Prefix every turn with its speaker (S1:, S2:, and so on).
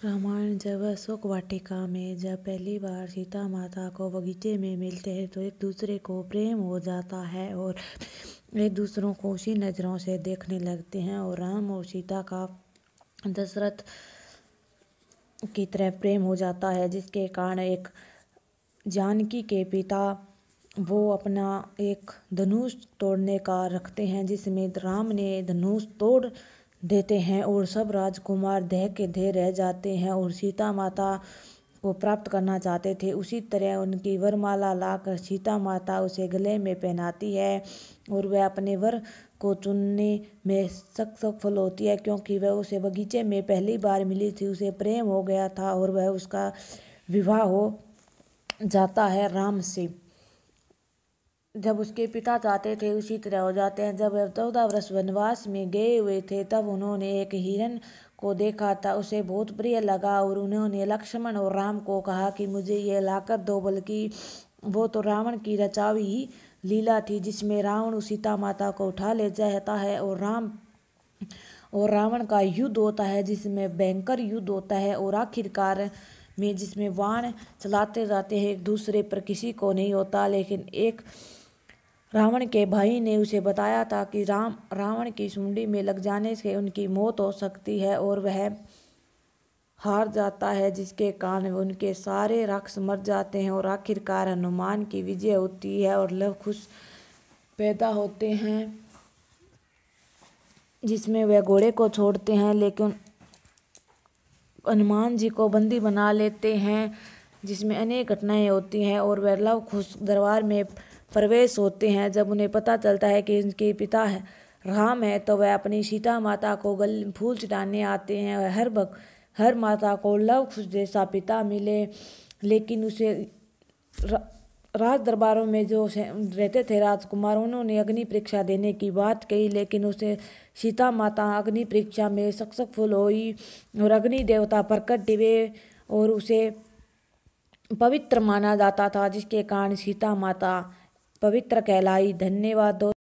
S1: रामायण जब अशोक वाटिका में जब पहली बार सीता माता को बगीचे में मिलते हैं तो एक दूसरे को प्रेम हो जाता है और एक दूसरों को उसी नज़रों से देखने लगते हैं। और राम और सीता का दशरथ की तरह प्रेम हो जाता है, जिसके कारण एक जानकी के पिता वो अपना एक धनुष तोड़ने का रखते हैं, जिसमें राम ने धनुष तोड़ देते हैं और सब राजकुमार देह के देह रह जाते हैं और सीता माता को प्राप्त करना चाहते थे। उसी तरह उनकी वरमाला लाकर सीता माता उसे गले में पहनाती है और वह अपने वर को चुनने में सफल होती है, क्योंकि वह उसे बगीचे में पहली बार मिली थी, उसे प्रेम हो गया था और वह उसका विवाह हो जाता है राम से। जब उसके पिता चाहते थे उसी तरह हो जाते हैं। जब वह 14 वर्ष वनवास में गए हुए थे तब उन्होंने एक हिरन को देखा था, उसे बहुत प्रिय लगा और उन्होंने लक्ष्मण और राम को कहा कि मुझे यह लाकर दो, बल्कि वो तो रावण की रचावी ही लीला थी जिसमें रावण सीता माता को उठा ले जाता है और राम और रावण का युद्ध होता है, जिसमें भयंकर युद्ध होता है और आखिरकार में जिसमें बाण चलाते जाते हैं एक दूसरे पर, किसी को नहीं होता। लेकिन एक रावण के भाई ने उसे बताया था कि रावण की सुंडी में लग जाने से उनकी मौत हो सकती है और वह हार जाता है, जिसके कारण उनके सारे राक्षस मर जाते हैं और आखिरकार हनुमान की विजय होती है और लव कुश पैदा होते हैं, जिसमें वह घोड़े को छोड़ते हैं लेकिन हनुमान जी को बंदी बना लेते हैं, जिसमें अनेक घटनाएं होती हैं और वह लव कुश दरबार में प्रवेश होते हैं। जब उन्हें पता चलता है कि उनके पिता राम है तो वह अपनी सीता माता को फूल चढ़ाने आते हैं। हर माता को लव कुश जैसा पिता मिले, लेकिन उसे राज दरबारों में जो रहते थे राजकुमार, उन्होंने अग्नि परीक्षा देने की बात कही, लेकिन उसे सीता माता अग्नि परीक्षा में सक्सेसफुल हुई और अग्नि देवता प्रकट हुए और उसे पवित्र माना जाता था, जिसके कारण सीता माता पवित्र कहलाई। धन्यवाद।